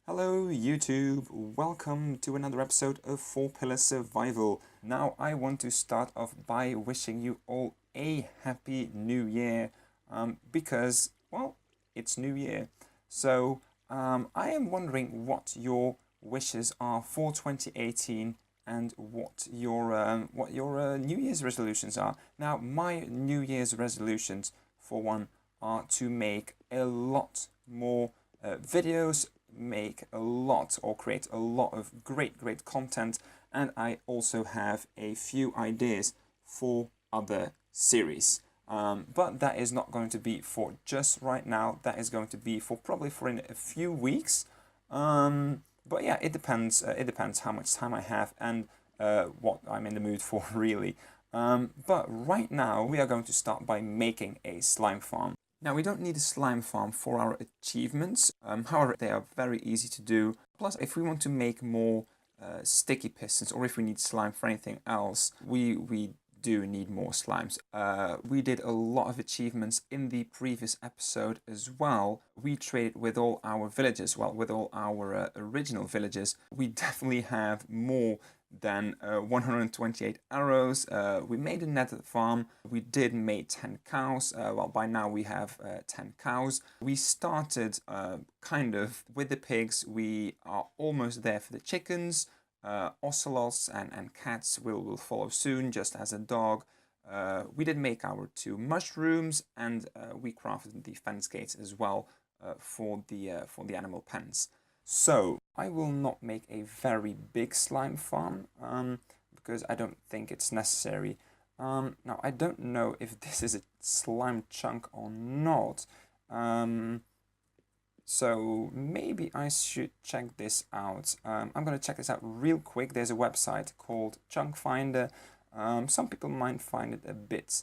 Hello YouTube, welcome to another episode of 4 Pillar Survival. Now I want to start off by wishing you all a happy new year because, well, it's new year. So I am wondering what your wishes are for 2018 and what your New Year's resolutions are. Now my New Year's resolutions for one are to make a lot more videos, make a lot or create a lot of great content, and I also have a few ideas for other series, but that is not going to be for just right now. That is going to be for probably for in a few weeks, but yeah, it depends how much time I have and what I'm in the mood for really. But right now we are going to start by making a slime farm. Now, we don't need a slime farm for our achievements, however, they are very easy to do. Plus, if we want to make more sticky pistons, or if we need slime for anything else, we do need more slimes. We did a lot of achievements in the previous episode as well. We traded with all our villages, well, with all our original villages. We definitely have more than 128 arrows. We made a nether farm. We did make 10 cows. Well, by now we have 10 cows. We started kind of with the pigs. We are almost there for the chickens. Ocelots and cats will follow soon, just as a dog. We did make our 2 mushrooms, and we crafted the fence gates as well for the animal pens. So I will not make a very big slime farm because I don't think it's necessary. Now I don't know if this is a slime chunk or not. So maybe I should check this out. I'm going to check this out real quick. There's a website called Chunk Finder. Some people might find it a bit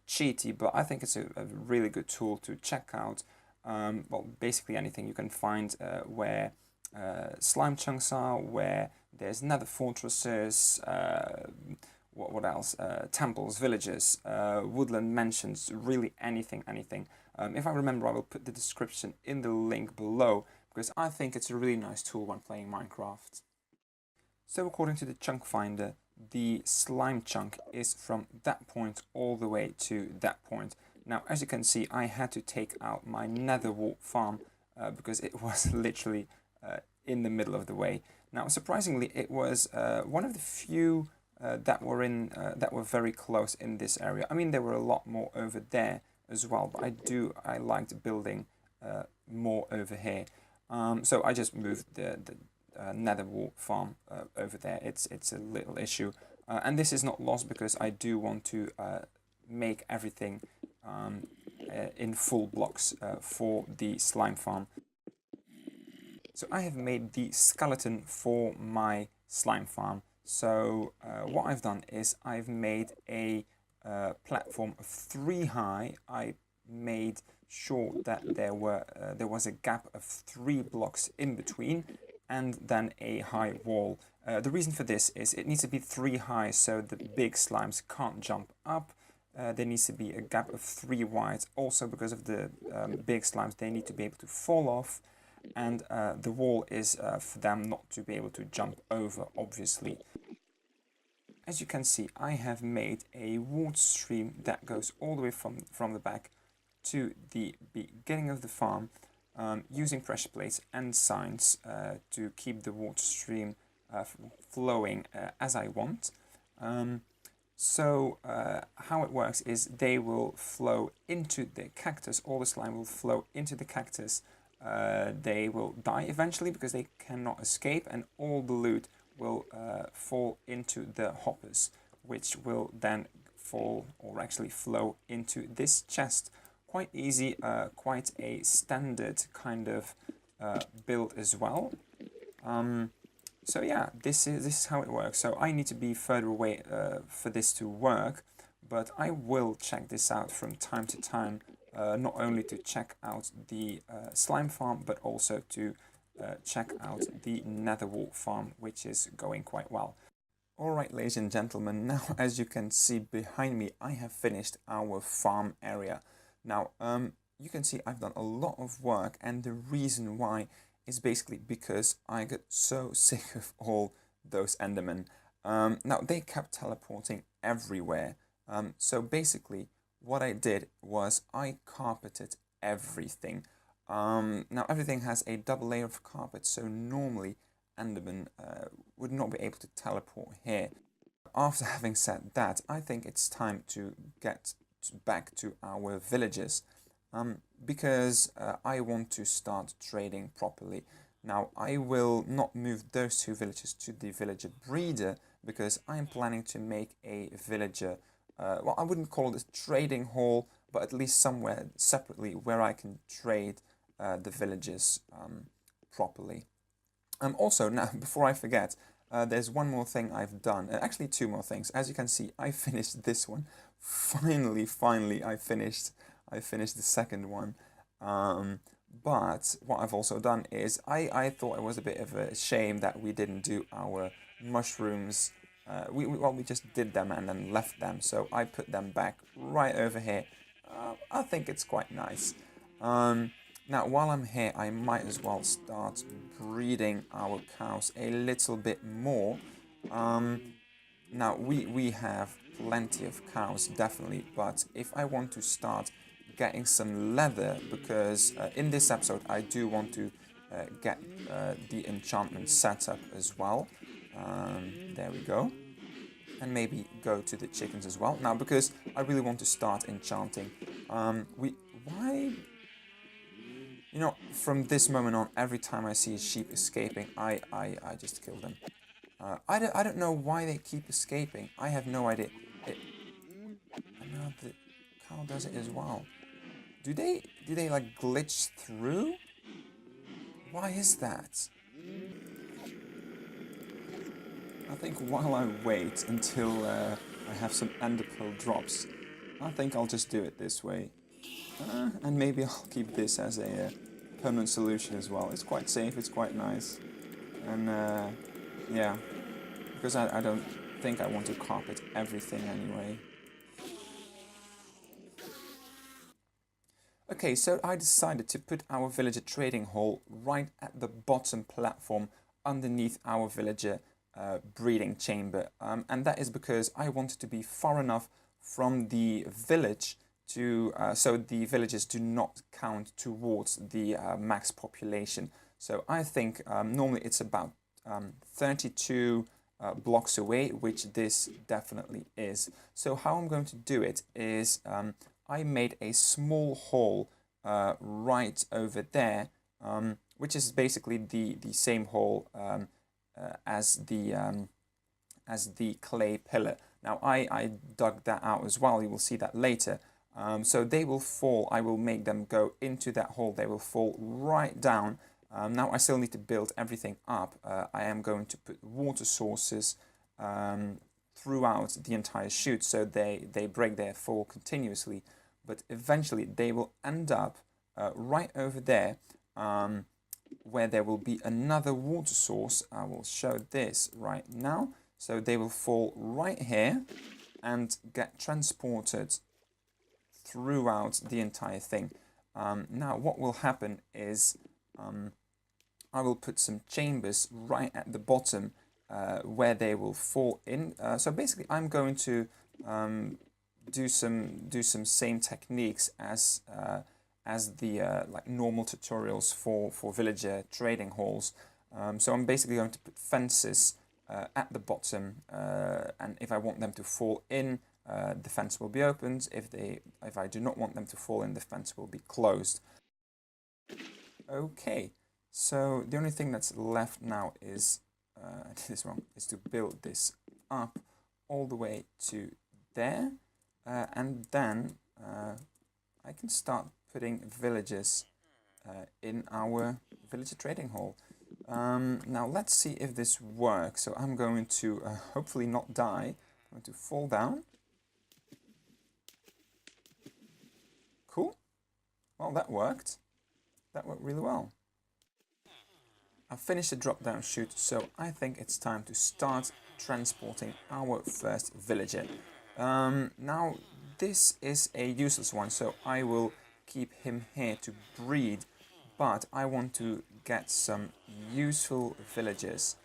cheaty, but I think it's a really good tool to check out. Well, basically anything you can find where slime chunks are, where there's nether fortresses, what else? Temples, villages, woodland mansions, really anything. If I remember, I will put the description in the link below, because I think it's a really nice tool when playing Minecraft. So according to the chunk finder, the slime chunk is from that point all the way to that point. Now, as you can see, I had to take out my nether wall farm because it was literally in the middle of the way. Now, surprisingly, it was one of the few that were very close in this area. I mean, there were a lot more over there as well, but I liked building more over here. So I just moved the nether wall farm over there. It's a little issue, and this is not lost because I do want to make everything in full blocks for the slime farm. So I have made the skeleton for my slime farm. So what I've done is I've made a platform of 3 high. I made sure that there was a gap of 3 blocks in between, and then a high wall. The reason for this is it needs to be 3 high so the big slimes can't jump up. There needs to be a gap of 3 wide, also because of the big slimes. They need to be able to fall off, and the wall is for them not to be able to jump over, obviously. As you can see, I have made a water stream that goes all the way from the back to the beginning of the farm, using pressure plates and signs to keep the water stream flowing as I want. So how it works is they will flow into the cactus. All the slime will flow into the cactus. They will die eventually because they cannot escape, and all the loot will fall into the hoppers, which will then fall or actually flow into this chest. Quite easy, quite a standard kind of build as well. So yeah, this is how it works. So I need to be further away for this to work, but I will check this out from time to time, not only to check out the slime farm, but also to check out the nether wall farm, which is going quite well. Alright, ladies and gentlemen, now as you can see behind me, I have finished our farm area. Now, you can see I've done a lot of work, and the reason why is basically because I got so sick of all those Endermen. Now, they kept teleporting everywhere. So basically, what I did was I carpeted everything. Now, everything has a double layer of carpet, so normally Enderman would not be able to teleport here. After having said that, I think it's time to get back to our villages, because I want to start trading properly. Now, I will not move those two villages to the villager breeder because I'm planning to make a villager, well, I wouldn't call it a trading hall, but at least somewhere separately where I can trade the villagers properly. Also, now, before I forget, there's one more thing I've done. Actually, two more things. As you can see, I finished this one. Finally, I finished the second one. But what I've also done is I thought it was a bit of a shame that we didn't do our mushrooms. Well, we just did them and then left them. So I put them back right over here. I think it's quite nice. Now, while I'm here, I might as well start breeding our cows a little bit more. Now, we have plenty of cows, definitely, but if I want to start getting some leather, because in this episode I do want to get the enchantment set up as well. There we go. And maybe go to the chickens as well. Now, because I really want to start enchanting, why... You know, from this moment on, every time I see a sheep escaping, I just kill them. I don't know why they keep escaping. I have no idea. And now the cow does it as well. Do they like glitch through? Why is that? I think while I wait until I have some ender pearl drops, I think I'll just do it this way. And maybe I'll keep this as a permanent solution as well. It's quite safe, it's quite nice. And yeah, because I don't think I want to carpet everything anyway. Okay, so I decided to put our villager trading hall right at the bottom platform underneath our villager breeding chamber. And that is because I wanted to be far enough from the village to so the villagers do not count towards the max population. So I think normally it's about 32 blocks away, which this definitely is. So how I'm going to do it is I made a small hole right over there, which is basically the same hole as the clay pillar. Now I dug that out as well. You will see that later. So they will fall. I will make them go into that hole. They will fall right down. Now I still need to build everything up. I am going to put water sources throughout the entire chute, so they break their fall continuously. But eventually they will end up right over there, where there will be another water source. I will show this right now. So they will fall right here and get transported throughout the entire thing. Now what will happen is I will put some chambers right at the bottom where they will fall in. So basically I'm going to do some same techniques as the like normal tutorials for villager trading halls. So I'm basically going to put fences at the bottom, and if I want them to fall in, the fence will be opened. If I do not want them to fall in, the fence will be closed. Okay, so the only thing that's left now is I did this wrong, is to build this up all the way to there, and then I can start putting villagers in our villager trading hall. Now let's see if this works. So I'm going to hopefully not die. I'm going to fall down. Cool. Well, that worked. That worked really well. I've finished the drop down chute, so I think it's time to start transporting our first villager. Now this is a useless one, so I will keep him here to breed, but I want to get some useful villagers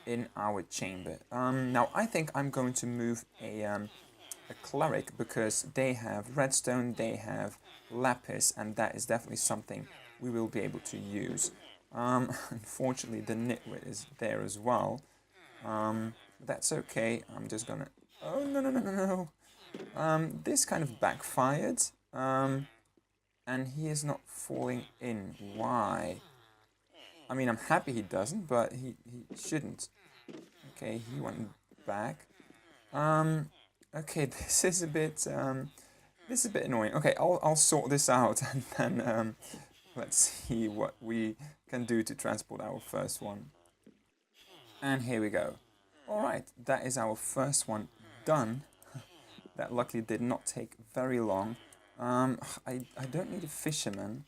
in our chamber. Now I think I'm going to move a cleric because they have redstone, they have lapis, and that is definitely something we will be able to use. Unfortunately, the nitwit is there as well. That's okay. I'm just gonna... Oh, no, no, no, no, no. This kind of backfired. And he is not falling in. Why? I mean, I'm happy he doesn't, but he shouldn't. Okay, he went back. Okay, this is a bit annoying. Okay, I'll sort this out and then let's see what we can do to transport our first one. And here we go. All right, that is our first one done. That luckily did not take very long. I don't need a fisherman.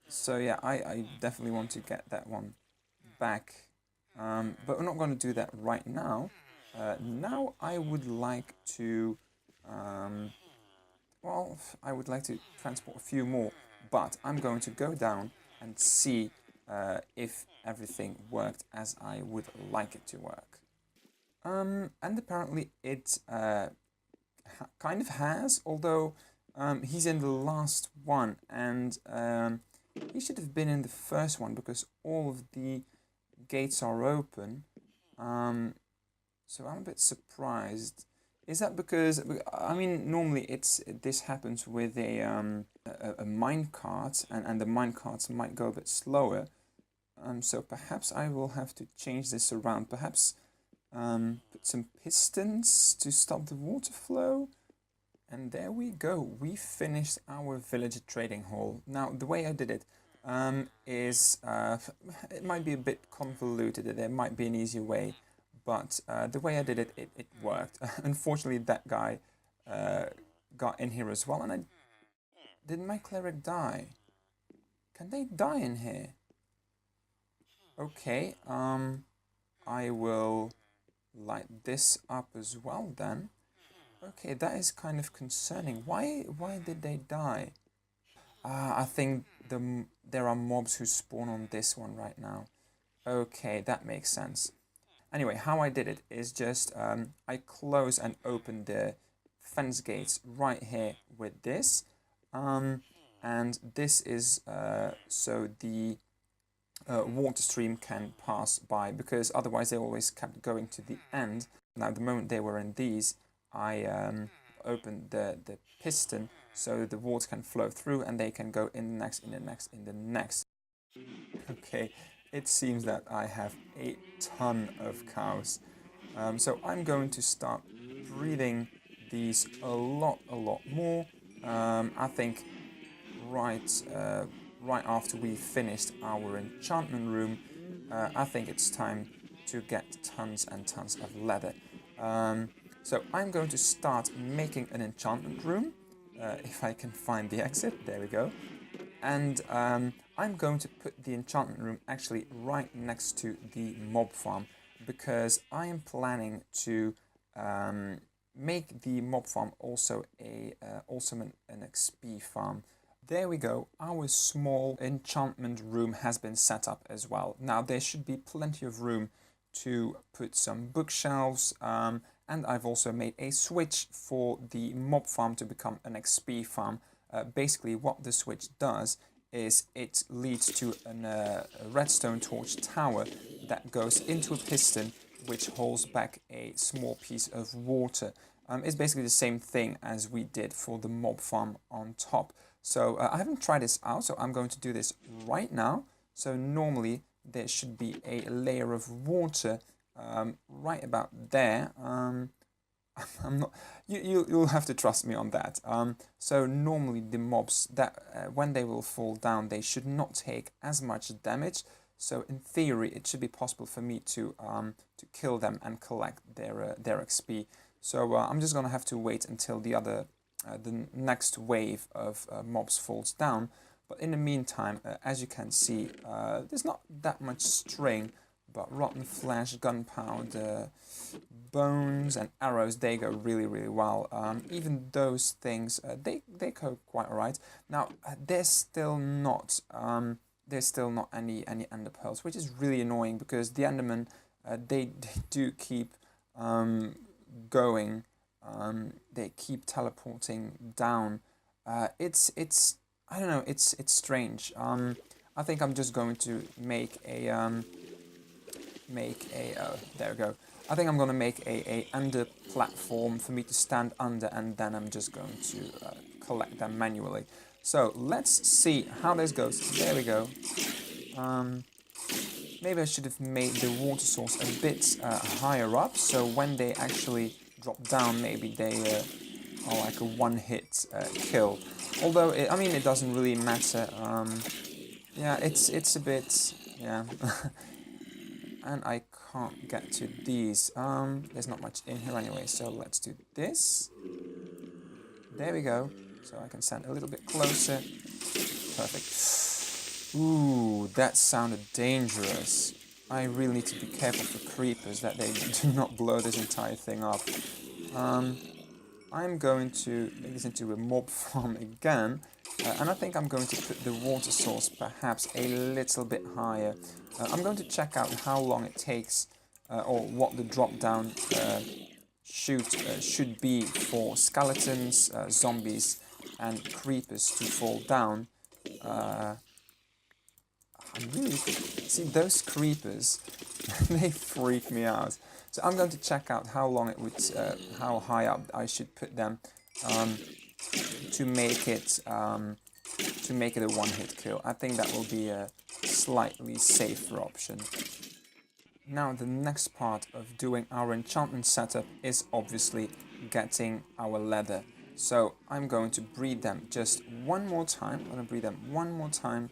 So yeah, I definitely want to get that one back. But we're not going to do that right now. Now I would like to, well, I would like to transport a few more, but I'm going to go down and see if everything worked as I would like it to work. And apparently it kind of has, although he's in the last one, and he should have been in the first one because all of the gates are open. So I'm a bit surprised. Is that because, I mean, normally this happens with a minecart, and the minecarts might go a bit slower. So perhaps I will have to change this around. Perhaps put some pistons to stop the water flow. And there we go. We finished our villager trading hall. Now, the way I did it is, it might be a bit convoluted. There might be an easier way. But the way I did it, it worked. Unfortunately, that guy got in here as well. And did my cleric die? Can they die in here? Okay, I will light this up as well then. Okay, that is kind of concerning. Why did they die? I think there are mobs who spawn on this one right now. Okay, that makes sense. Anyway, how I did it is just I close and open the fence gates right here with this. And this is so the water stream can pass by, because otherwise they always kept going to the end. Now, the moment they were in these, I opened the piston so the water can flow through and they can go in the next, in the next, in the next. Okay, it seems that I have a ton of cows. So I'm going to start breeding these a lot more. I think right after we finished our enchantment room, I think it's time to get tons and tons of leather. So I'm going to start making an enchantment room, if I can find the exit. There we go. And I'm going to put the enchantment room actually right next to the mob farm, because I am planning to make the mob farm also an XP farm. There we go, our small enchantment room has been set up as well. Now there should be plenty of room to put some bookshelves, and I've also made a switch for the mob farm to become an XP farm. Basically what the switch does is it leads to a redstone torch tower that goes into a piston which holds back a small piece of water. It's basically the same thing as we did for the mob farm on top. So I haven't tried this out, so I'm going to do this right now. So normally there should be a layer of water right about there. I'm not. You'll have to trust me on that. So normally the mobs that when they will fall down, they should not take as much damage. So in theory, it should be possible for me to kill them and collect their XP. So I'm just gonna have to wait until the next wave of mobs falls down. But in the meantime, as you can see, there's not that much string, but rotten flesh, gunpowder, bones and arrows, they go really well. Even those things, they go quite alright. Now, they're still not there's still not any ender pearls, which is really annoying because the endermen they do keep going. They keep teleporting down. It's I don't know. It's strange. I think I'm just going to make a there we go. I think I'm gonna make a under platform for me to stand under, and then I'm just going to collect them manually. So let's see how this goes. There we go. Maybe I should have made the water source a bit higher up, so when they actually drop down, maybe they are like a one-hit kill. Although I mean, it doesn't really matter. Yeah, it's a bit, yeah. And I can't get to these. There's not much in here anyway, so let's do this. There we go. So I can stand a little bit closer. Perfect. Ooh, that sounded dangerous. I really need to be careful for creepers that they do not blow this entire thing up. I'm going to make this into a mob farm again, and I think I'm going to put the water source perhaps a little bit higher. I'm going to check out how long it takes, or what the drop down should be for skeletons, zombies, and creepers to fall down. I really see those creepers. They freak me out. So I'm going to check out how long it would, how high up I should put them to make it a one-hit kill. I think that will be a slightly safer option. Now the next part of doing our enchantment setup is obviously getting our leather. So I'm going to breed them just one more time. I'm going to breed them one more time.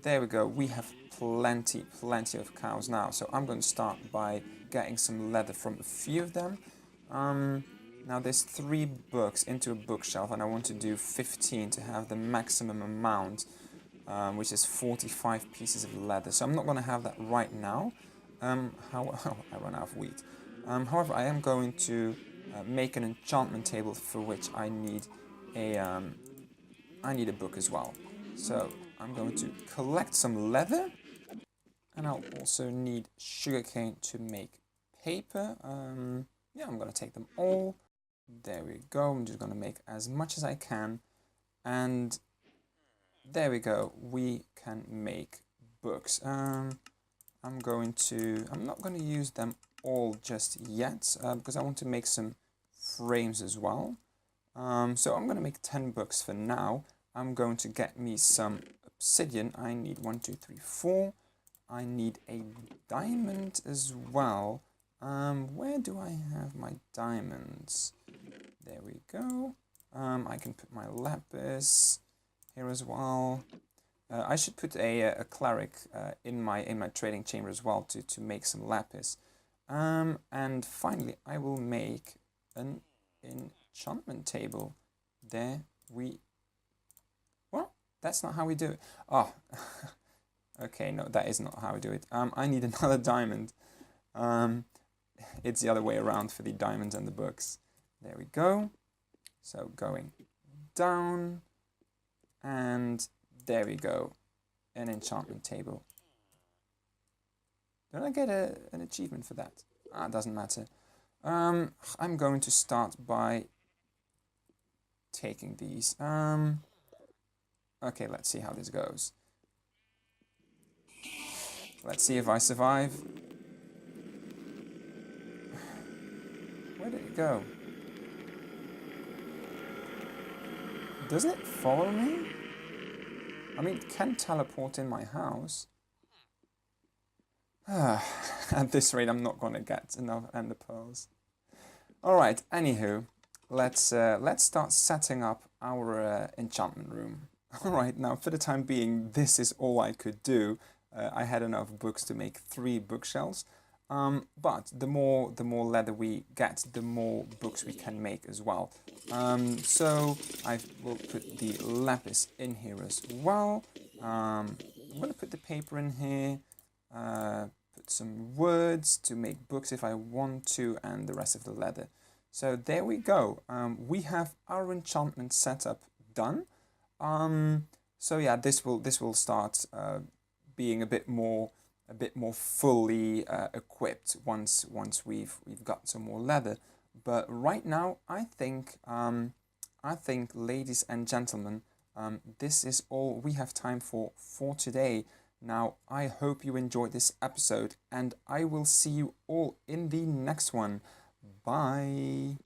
There we go. We have plenty of cows now. So I'm going to start by getting some leather from a few of them. Now there's 3 books into a bookshelf, and I want to do 15 to have the maximum amount, which is 45 pieces of leather. So I'm not going to have that right now. I run out of wheat. However, I am going to make an enchantment table for which I need a book as well. So I'm going to collect some leather, and I'll also need sugarcane to make paper. Yeah, I'm going to take them all. There we go. I'm just going to make as much as I can, and there we go. We can make books. I'm not going to use them all just yet because I want to make some frames as well. So I'm going to make 10 books for now. I'm going to get me some obsidian. I need 1, 2, 3, 4. I need a diamond as well. Where do I have my diamonds? There we go. I can put my lapis here as well. I should put a cleric in my trading chamber as well to make some lapis. And finally, I will make an enchantment table. There we. Well, that's not how we do it. Oh, okay. No, that is not how we do it. I need another diamond. It's the other way around for the diamonds and the books. There we go. So going down, and there we go, an enchantment table. Did I get an achievement for that? It doesn't matter. I'm going to start by taking these. Okay, let's see how this goes. Let's see if I survive. Where did it go? Doesn't it follow me? I mean, it can teleport in my house. At this rate, I'm not going to get enough ender pearls. Alright, anywho, let's start setting up our enchantment room. Alright, now for the time being, this is all I could do. I had enough books to make 3 bookshelves. But the more leather we get, the more books we can make as well. So I will put the lapis in here as well. I'm going to put the paper in here, put some words to make books if I want to, and the rest of the leather. So there we go. We have our enchantment setup done. So yeah, this will start being a bit more fully equipped once we've got some more leather. But right now, I think, ladies and gentlemen, this is all we have time for today. Now, I hope you enjoyed this episode, and I will see you all in the next one. Bye.